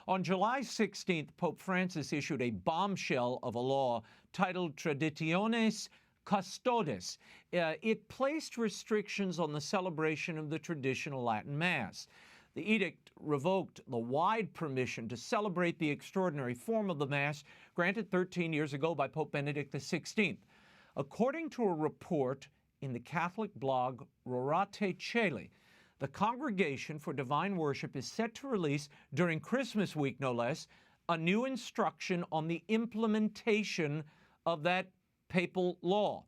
On July 16th, Pope Francis issued a bombshell of a law titled Traditiones Custodes. It placed restrictions on the celebration of the traditional Latin Mass. The edict revoked the wide permission to celebrate the extraordinary form of the Mass granted 13 years ago by Pope Benedict XVI. According to a report in the Catholic blog Rorate Caeli, the Congregation for Divine Worship is set to release, during Christmas week no less, a new instruction on the implementation of that papal law.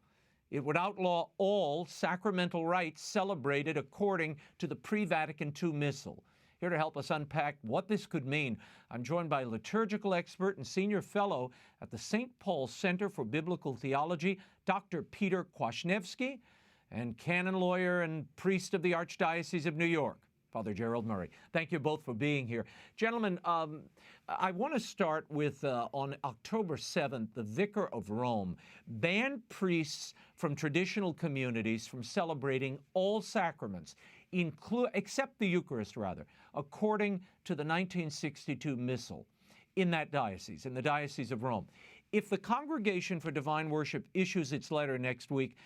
It would outlaw all sacramental rites celebrated according to the pre-Vatican II Missal. Here to help us unpack what this could mean, I'm joined by liturgical expert and senior fellow at the St. Paul Center for Biblical Theology, Dr. Peter Kwasniewski, and canon lawyer and priest of the Archdiocese of New York, Father GERALD Murray. Thank you both for being here. Gentlemen, I want to start with, on October 7th, the Vicar of Rome banned priests from traditional communities from celebrating all sacraments, except the Eucharist, according to the 1962 Missal in that diocese, in the Diocese of Rome. If the Congregation for Divine Worship issues its letter next week,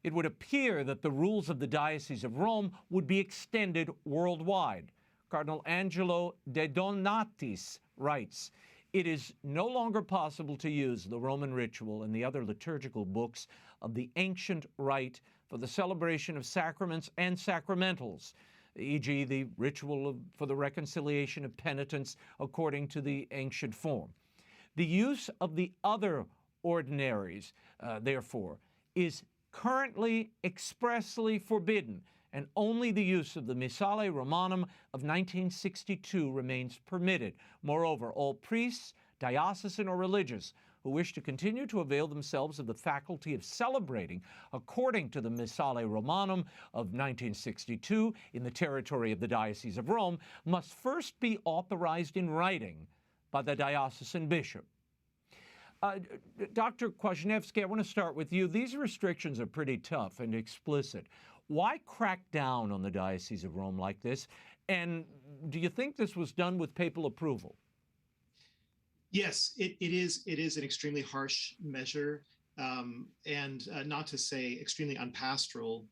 it would appear that the rules of the Diocese of Rome would be extended worldwide. Cardinal Angelo De Donatis writes, "It is no longer possible to use the Roman ritual and the other liturgical books of the ancient rite for the celebration of sacraments and sacramentals, e.g. the ritual for the reconciliation of penitents according to the ancient form. The use of the other ordinaries, therefore, is currently expressly forbidden, and only the use of the Missale Romanum of 1962 remains permitted. Moreover, all priests, diocesan or religious, who wish to continue to avail themselves of the faculty of celebrating according to the Missale Romanum of 1962 in the territory of the Diocese of Rome must first be authorized in writing by the diocesan bishop." Dr. Kwasniewski, I want to start with you. These restrictions are pretty tough and explicit. Why crack down on the Diocese of Rome like this? And do you think this was done with papal approval? Yes, it is an extremely harsh measure, and not to say extremely unpastoral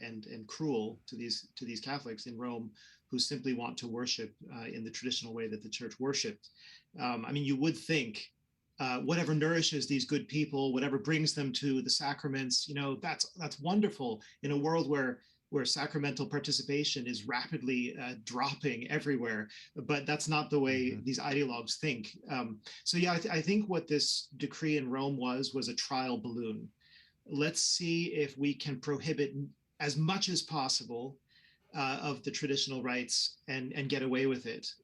and cruel to these Catholics in Rome who simply want to worship in the traditional way that the Church worshipped. I mean, you would think whatever nourishes these good people, whatever brings them to the sacraments, that's wonderful in a world where sacramental participation is rapidly dropping everywhere. But that's not the way these ideologues think. So yeah, I think what this decree in Rome was a trial balloon. Let's see if we can prohibit as much as possible of the traditional rites and get away with it.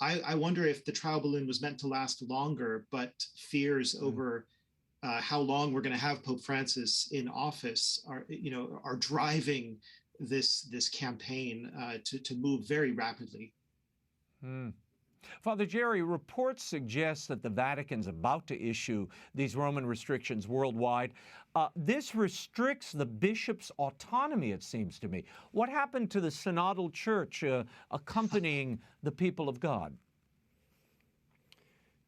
I wonder if the trial balloon was meant to last longer, but fears over how long we're going to have Pope Francis in office are driving this campaign to move very rapidly. Father Jerry, reports suggest that the Vatican's about to issue these Roman restrictions worldwide. This restricts the bishop's autonomy, it seems to me. What happened to the synodal church accompanying the people of God?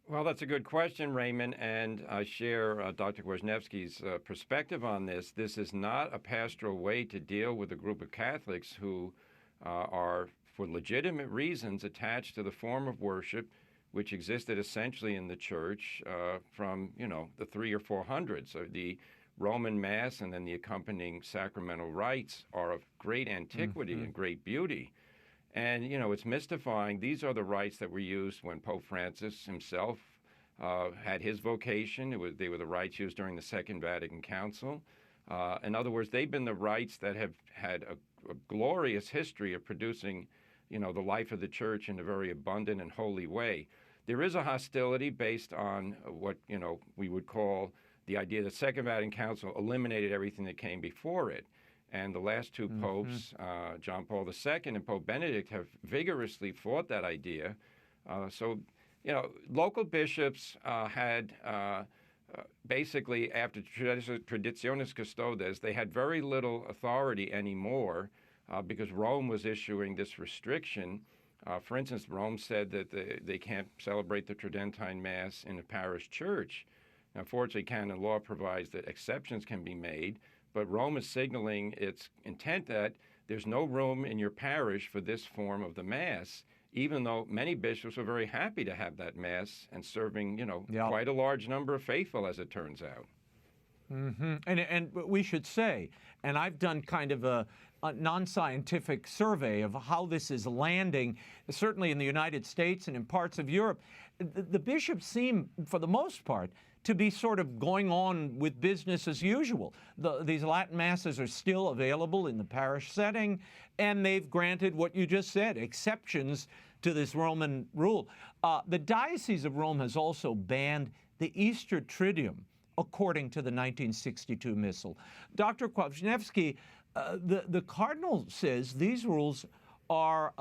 Well, that's a good question, Raymond, and I share Dr. Kwasniewski's perspective on this. This is not a pastoral way to deal with a group of Catholics who are, for legitimate reasons, attached to the form of worship which existed essentially in the Church from, the 300s or 400s. So the Roman Mass and then the accompanying sacramental rites are of great antiquity and great beauty. And, it's mystifying. These are the rites that were used when Pope Francis himself had his vocation. They were the rites used during the Second Vatican Council. In other words, they've been the rites that have had a glorious history of producing, the life of the Church in a very abundant and holy way. There is a hostility based on what, we would call the idea that the Second Vatican Council eliminated everything that came before it. And the last two popes, John Paul II and Pope Benedict, have vigorously fought that idea. So, local bishops had basically, after Traditiones Custodes, they had very little authority anymore because Rome was issuing this restriction For instance, Rome said that they can't celebrate the Tridentine Mass in a parish church. Now, fortunately, canon law provides that exceptions can be made, but Rome is signaling its intent that there's no room in your parish for this form of the Mass, even though many bishops were very happy to have that Mass and serving, quite a large number of faithful, as it turns out. Mm-hmm. And we should say, and I've done kind of a non-scientific survey of how this is landing, certainly in the United States and in parts of Europe. The bishops seem, for the most part, to be sort of going on with business as usual. These Latin Masses are still available in the parish setting, and they've granted what you just said, exceptions to this Roman rule. The Diocese of Rome has also banned the Easter Triduum, according to the 1962 Missal. Dr. Kwasniewski, the Cardinal says these rules are,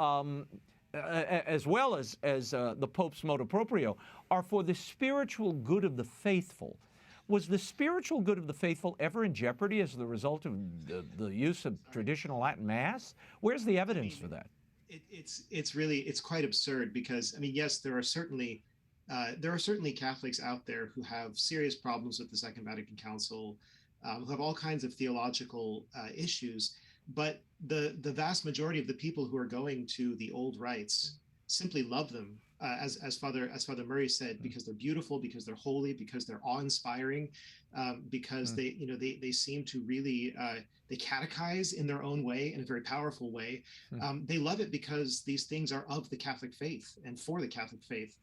as well as the Pope's moto proprio, are for the spiritual good of the faithful. Was the spiritual good of the faithful ever in jeopardy as the result of the use of traditional Latin Mass? Where's the evidence for that? It's quite absurd because, yes, there are certainly Catholics out there who have serious problems with the Second Vatican Council, who have all kinds of theological issues, but the vast majority of the people who are going to the old rites simply love them, as Father Murray said, because they're beautiful, because they're holy, because they're awe-inspiring, because they seem to really they catechize in their own way, in a very powerful way. They love it because these things are of the Catholic faith and for the Catholic faith.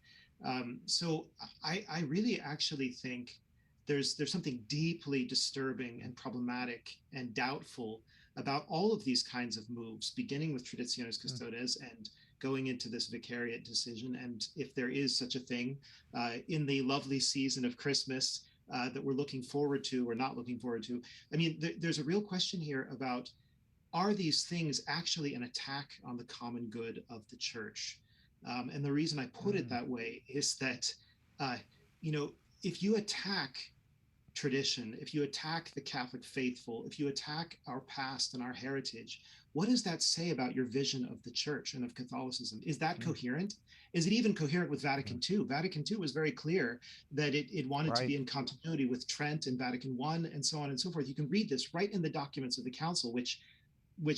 So I really actually think there's something deeply disturbing and problematic and doubtful about all of these kinds of moves, beginning with Traditionis Custodes and going into this vicariate decision. And if there is such a thing in the lovely season of Christmas that we're looking forward to or not looking forward to, there's a real question here about, are these things actually an attack on the common good of the Church? And the reason I put it that way is that, if you attack tradition, if you attack the Catholic faithful, if you attack our past and our heritage, what does that say about your vision of the Church and of Catholicism? Is that coherent? Is it even coherent with Vatican II? Vatican II was very clear that it wanted to be in continuity with Trent and Vatican I and so on and so forth. You can read this right in the documents of the Council, which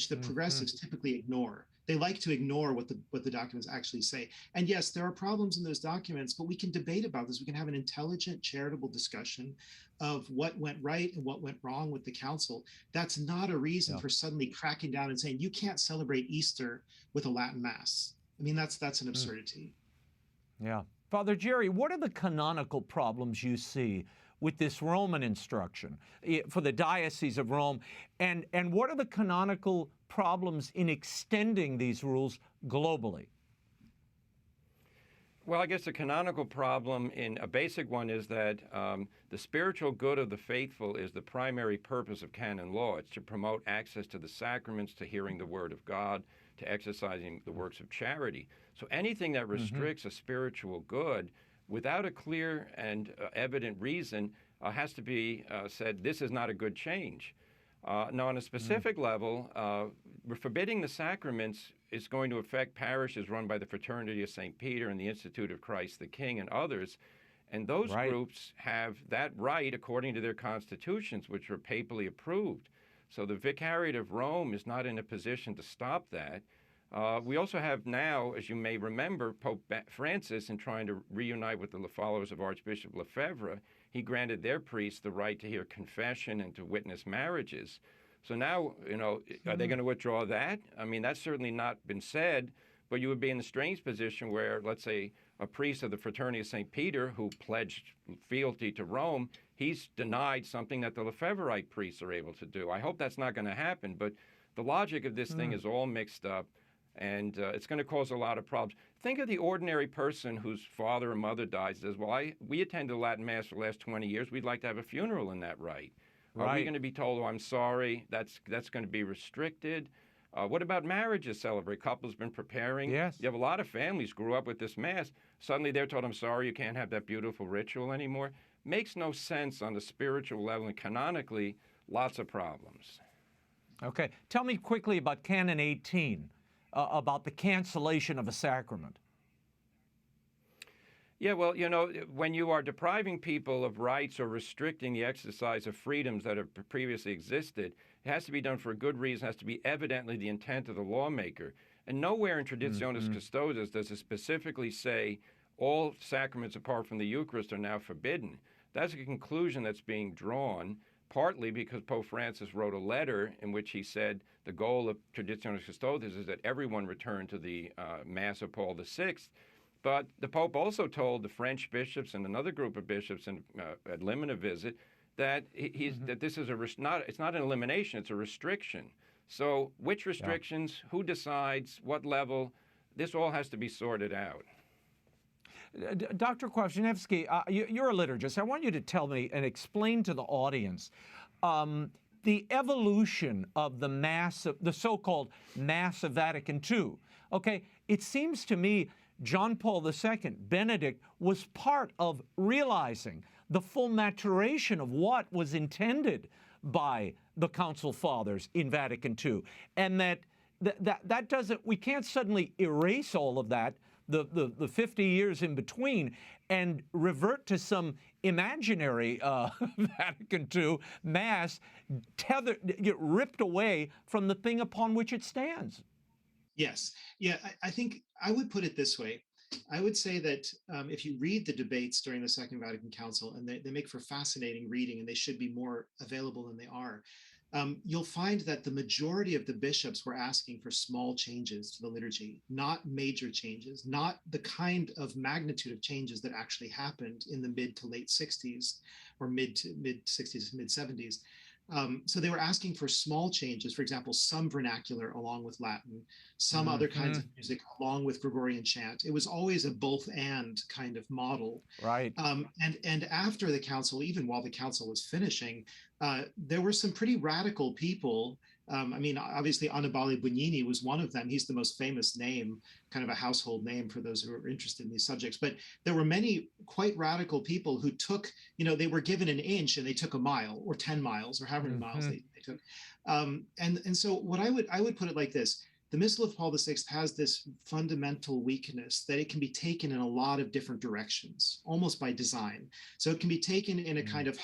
the progressives typically ignore. They like to ignore what the documents actually say. And yes, there are problems in those documents, but we can debate about this. We can have an intelligent, charitable discussion of what went right and what went wrong with the Council. That's not a reason for suddenly cracking down and saying, you can't celebrate Easter with a Latin Mass. That's an absurdity. Yeah. Father Jerry, what are the canonical problems you see with this Roman instruction for the Diocese of Rome? And what are the canonical problems in extending these rules globally? Well, I guess the canonical problem, in a basic one, is that the spiritual good of the faithful is the primary purpose of canon law. It's to promote access to the sacraments, to hearing the Word of God, to exercising the works of charity. So anything that restricts a spiritual good without a clear and evident reason has to be said, this is not a good change. Now, on a specific level, forbidding the sacraments is going to affect parishes run by the Fraternity of St. Peter and the Institute of Christ the King and others. And those groups have that right according to their constitutions, which are papally approved. So the Vicariate of Rome is not in a position to stop that. We also have now, as you may remember, Pope Francis, in trying to reunite with the followers of Archbishop Lefebvre, he granted their priests the right to hear confession and to witness marriages. So now, are they going to withdraw that? That's certainly not been said, but you would be in the strange position where, let's say, a priest of the Fraternity of St. Peter who pledged fealty to Rome, he's denied something that the Lefebvrite priests are able to do. I hope that's not going to happen, but the logic of this thing is all mixed up, and it's going to cause a lot of problems. Think of the ordinary person whose father or mother dies, says, well, we attended Latin Mass for the last 20 years. We'd like to have a funeral in that rite. Are we going to be told, oh, I'm sorry, that's going to be restricted? What about marriages celebrate? Couples been preparing. Yes. You have a lot of families grew up with this Mass. Suddenly they're told, I'm sorry, you can't have that beautiful ritual anymore. Makes no sense on the spiritual level, and canonically, lots of problems. Okay. Tell me quickly about Canon 18. about the cancellation of a sacrament? Yeah, well, when you are depriving people of rights or restricting the exercise of freedoms that have previously existed, it has to be done for a good reason. It has to be evidently the intent of the lawmaker. And nowhere in Traditionis Custodes does it specifically say all sacraments apart from the Eucharist are now forbidden. That's a conclusion that's being drawn, partly because Pope Francis wrote a letter in which he said the goal of Traditionis Custodes is that everyone return to the Mass of Paul VI. But the Pope also told the French bishops and another group of bishops at Limina visit that that this is it's not an elimination, it's a restriction. So which restrictions, who decides, what level, this all has to be sorted out. Dr. Kwasniewski, you're a liturgist. I want you to tell me and explain to the audience the evolution of the Mass, the so-called Mass of Vatican II. Okay, it seems to me John Paul II, Benedict, was part of realizing the full maturation of what was intended by the Council Fathers in Vatican II, and that doesn't, we can't suddenly erase all of that, the 50 years in between, and revert to some imaginary Vatican II Mass, get ripped away from the thing upon which it stands. Yes. Yeah, I think I would put it this way. I would say that if you read the debates during the Second Vatican Council, and they make for fascinating reading, and they should be more available than they are, you'll find that the majority of the bishops were asking for small changes to the liturgy, not major changes, not the kind of magnitude of changes that actually happened in the mid to late 60s or mid 60s, mid 70s. So they were asking for small changes, for example, some vernacular along with Latin, some other kinds of music along with Gregorian chant. It was always a both and kind of model. Right. And after the council, even while the council was finishing, there were some pretty radical people. I mean, obviously, Annibale Bugnini was one of them. He's the most famous name, kind of a household name for those who are interested in these subjects. But there were many quite radical people who took, they were given an inch and they took a mile or 10 miles or however many miles they took. And so what I would put it like this. The Missal of Paul VI has this fundamental weakness that it can be taken in a lot of different directions, almost by design. So it can be taken in a kind of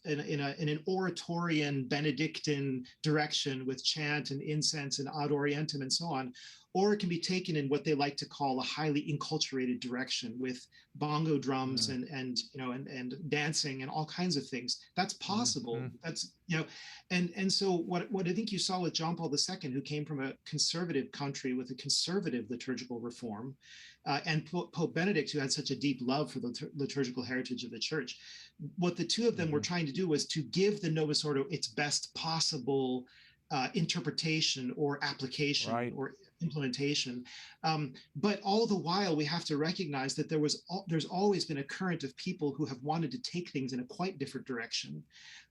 in an oratorian Benedictine direction with chant and incense and ad orientem and so on, or it can be taken in what they like to call a highly enculturated direction with bongo drums and dancing and all kinds of things. That's possible. That's and so what I think you saw with John Paul II, who came from a conservative country with a conservative liturgical reform, and Pope Benedict, who had such a deep love for the liturgical heritage of the Church, what the two of them were trying to do was to give the Novus Ordo its best possible interpretation or application or implementation. But all the while, we have to recognize that there's always been a current of people who have wanted to take things in a quite different direction.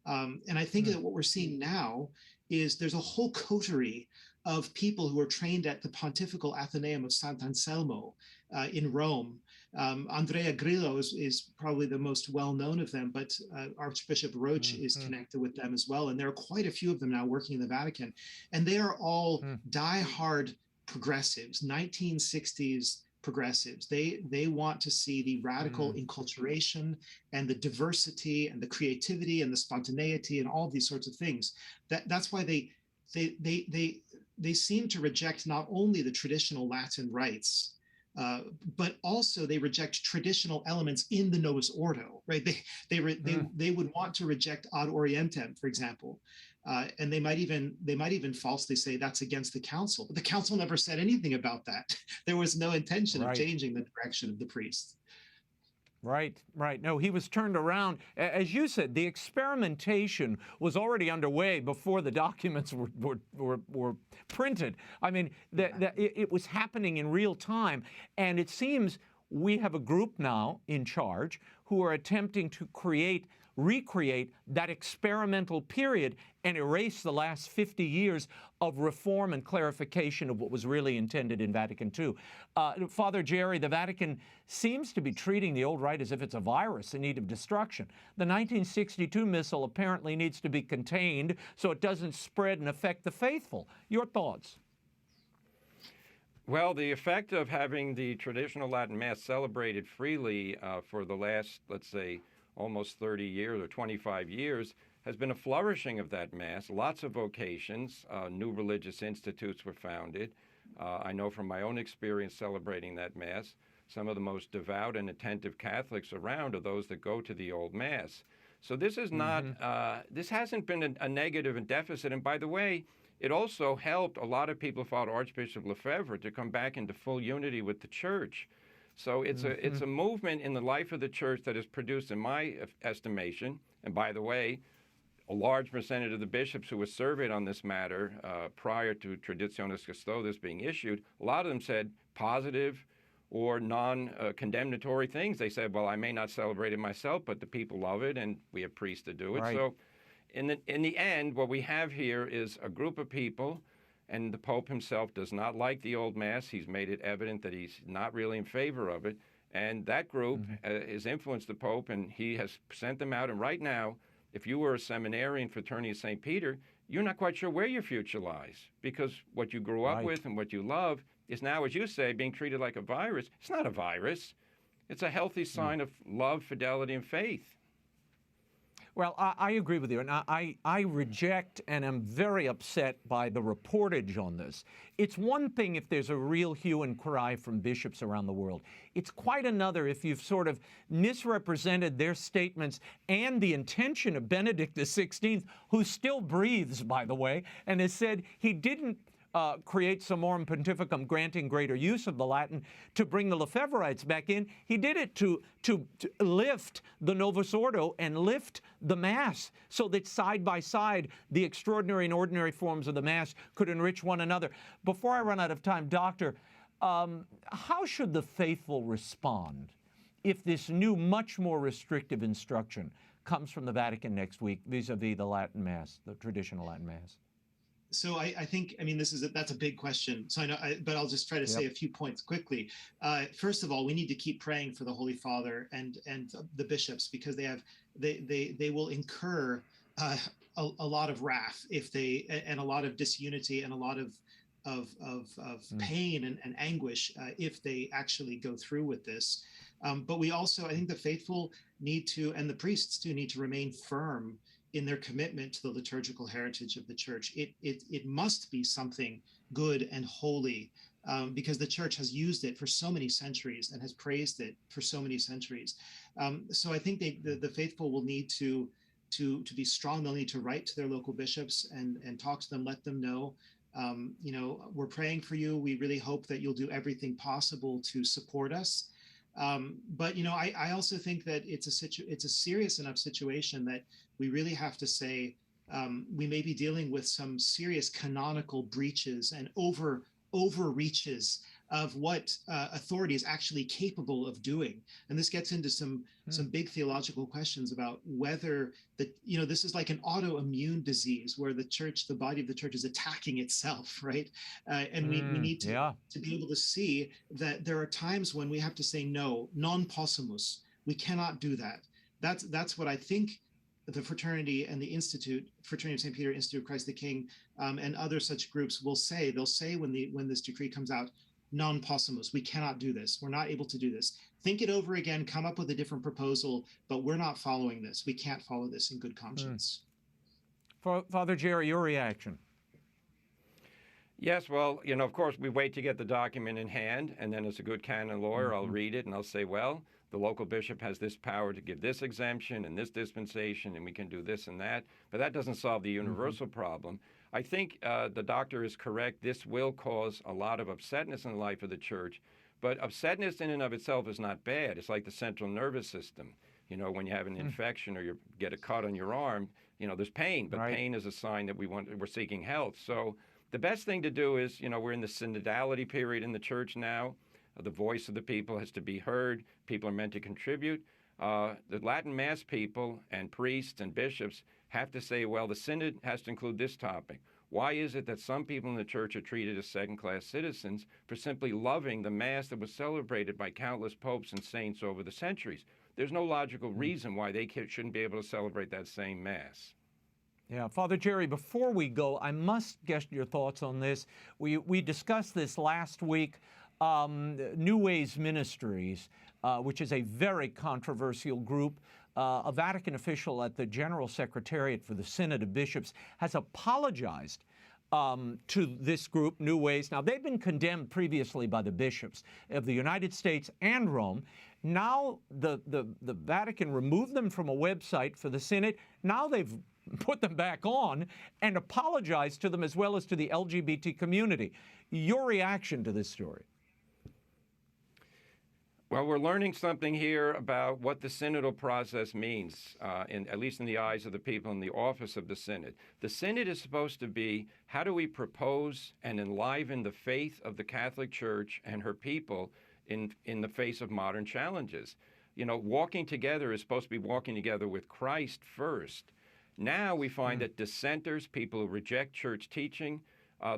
And I think that what we're seeing now is there's a whole coterie of people who are trained at the Pontifical Athenaeum of Sant'Anselmo in Rome. Andrea Grillo is probably the most well-known of them, but Archbishop Roach is connected with them as well. And there are quite a few of them now working in the Vatican. And they are all diehard progressives, 1960s progressives. They want to see the radical enculturation and the diversity and the creativity and the spontaneity and all these sorts of things. That's why they seem to reject not only the traditional Latin rites, but also they reject traditional elements in the Novus Ordo, right? They would want to reject ad orientem, for example, and they might even falsely say that's against the council. But the council never said anything about that. There was no intention of changing the direction of the priests. Right. No, he was turned around. As you said, the experimentation was already underway before the documents were printed. I mean, it was happening in real time. And it seems we have a group now in charge who are attempting to recreate that experimental period and erase the last 50 years of reform and clarification of what was really intended in Vatican II. Father Jerry, the Vatican seems to be treating the old rite as if it's a virus in need of destruction. The 1962 Missal apparently needs to be contained so it doesn't spread and affect the faithful. Your thoughts? Well, the effect of having the traditional Latin Mass celebrated freely for the last, let's say, almost 30 years or 25 years has been a flourishing of that Mass. Lots of vocations, new religious institutes were founded. I know from my own experience celebrating that Mass, some of the most devout and attentive Catholics around are those that go to the old Mass. So this is not, this hasn't been a negative and deficit. And by the way, it also helped a lot of people who followed Archbishop Lefebvre to come back into full unity with the Church. So it's a movement in the life of the Church that has produced, in my estimation, and by the way, a large percentage of the bishops who were surveyed on this matter prior to Traditionis Custodes being issued, a lot of them said positive or non-condemnatory things. They said, well, I may not celebrate it myself, but the people love it, and we have priests to do it. Right. So in the end, what we have here is a group of people, and the Pope himself does not like the old Mass. He's made it evident that he's not really in favor of it. And that group has influenced the Pope, and he has sent them out. And right now, if you were a seminarian, fraternity of St. Peter, you're not quite sure where your future lies, because what you grew up with and what you love is now, as you say, being treated like a virus. It's not a virus. It's a healthy sign of love, fidelity, and faith. Well, I agree with you, and I reject and am very upset by the reportage on this. It's one thing if there's a real hue and cry from bishops around the world. It's quite another if you've sort of misrepresented their statements and the intention of Benedict XVI, who still breathes, by the way, and has said he didn't create Summorum Pontificum granting greater use of the Latin to bring the Lefebvrites back in. He did it to lift the Novus Ordo and lift the Mass so that side by side the extraordinary and ordinary forms of the Mass could enrich one another. Before I run out of time, Doctor, how should the faithful respond if this new, much more restrictive instruction comes from the Vatican next week vis-a-vis the Latin Mass, the traditional Latin Mass? So I think, I mean, that's a big question. So I know, but I'll just try to say a few points quickly. First of all, we need to keep praying for the Holy Father and the bishops, because they will incur a lot of wrath if they, and a lot of disunity and a lot of pain and anguish if they actually go through with this. But we also, I think the faithful need to, and the priests too, need to remain firm in their commitment to the liturgical heritage of the Church. It must be something good and holy, because the Church has used it for so many centuries and has praised it for so many centuries. So I think the faithful will need to be strong. They'll need to write to their local bishops and talk to them, let them know, we're praying for you. We really hope that you'll do everything possible to support us. But I also think that it's a serious enough situation that we really have to say we may be dealing with some serious canonical breaches and overreaches of what authority is actually capable of doing. And this gets into some big theological questions about whether this is like an autoimmune disease where the body of the Church is attacking itself, right? And we need to be able to see that there are times when we have to say, no, non possumus, we cannot do that. That's what I think the fraternity and the Institute, Fraternity of St. Peter, Institute of Christ the King, and other such groups will say. They'll say when this decree comes out, non possumus, we cannot do this. We're not able to do this. Think it over again, come up with a different proposal, but we're not following this. We can't follow this in good conscience. Father Jerry, your reaction? Yes, well, of course, we wait to get the document in hand, and then as a good canon lawyer, I'll read it and I'll say, well, the local bishop has this power to give this exemption and this dispensation, and we can do this and that. But that doesn't solve the universal problem. I think the doctor is correct. This will cause a lot of upsetness in the life of the Church. But upsetness in and of itself is not bad. It's like the central nervous system. When you have an infection or you get a cut on your arm, there's pain. But pain is a sign that we're seeking health. So the best thing to do is, we're in the synodality period in the Church now. The voice of the people has to be heard. People are meant to contribute. The Latin Mass people and priests and bishops have to say, well, the synod has to include this topic. Why is it that some people in the Church are treated as second-class citizens for simply loving the Mass that was celebrated by countless popes and saints over the centuries? There's no logical reason why they shouldn't be able to celebrate that same Mass. Yeah, Father Jerry, before we go, I must get your thoughts on this. We discussed this last week. New Ways Ministries, which is a very controversial group. A Vatican official at the General Secretariat for the Synod of Bishops has apologized to this group, New Ways. Now, they've been condemned previously by the bishops of the United States and Rome. Now, the Vatican removed them from a website for the Synod. Now they've put them back on and apologized to them as well as to the LGBT community. Your reaction to this story? Well, we're learning something here about what the synodal process means, at least in the eyes of the people in the office of the synod. The synod is supposed to be, how do we propose and enliven the faith of the Catholic Church and her people in the face of modern challenges? You know, walking together is supposed to be walking together with Christ first. Now we find that dissenters, people who reject church teaching,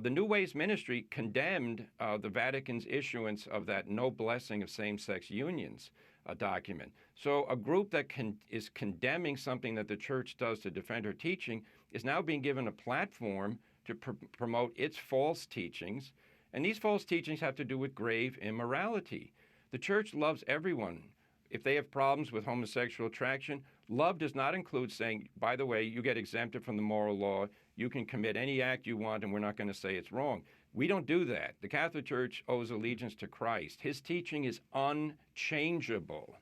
the New Ways Ministry condemned the Vatican's issuance of that no blessing of same-sex unions document. So a group that is condemning something that the church does to defend her teaching is now being given a platform to promote its false teachings. And these false teachings have to do with grave immorality. The church loves everyone. If they have problems with homosexual attraction, love does not include saying, by the way, you get exempted from the moral law, you can commit any act you want, and we're not going to say it's wrong. We don't do that. The Catholic Church owes allegiance to Christ. His teaching is unchangeable.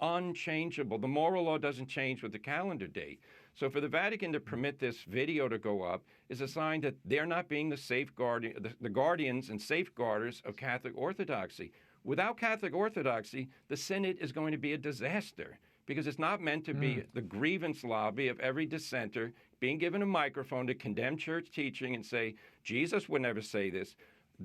Unchangeable. The moral law doesn't change with the calendar date. So for the Vatican to permit this video to go up is a sign that they're not being the guardians and safeguarders of Catholic orthodoxy. Without Catholic orthodoxy, the Synod is going to be a disaster because it's not meant to be the grievance lobby of every dissenter being given a microphone to condemn church teaching and say, Jesus would never say this.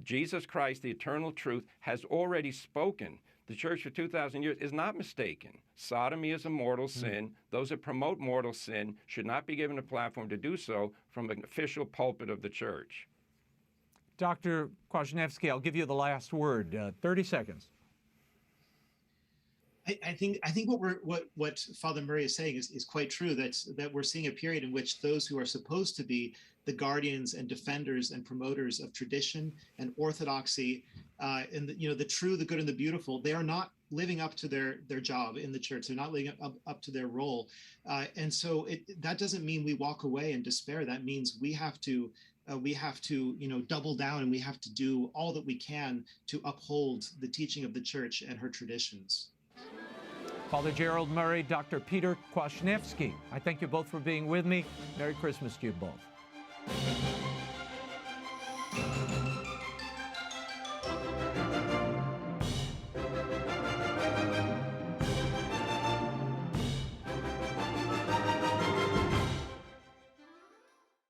Jesus Christ, the eternal truth, has already spoken. The church for 2,000 years is not mistaken. Sodomy is a mortal sin. Those that promote mortal sin should not be given a platform to do so from an official pulpit of the church. Dr. Kwasniewski, I'll give you the last word. 30 seconds. I think what Father Murray is saying is quite true. That we're seeing a period in which those who are supposed to be the guardians and defenders and promoters of tradition and orthodoxy, and the true, the good, and the beautiful, they are not living up to their job in the church. They're not living up to their role, and so that doesn't mean we walk away in despair. That means we have to double down, and we have to do all that we can to uphold the teaching of the church and her traditions. Father GERALD Murray, Dr. Peter Kwasniewski, I thank you both for being with me. Merry Christmas to you both.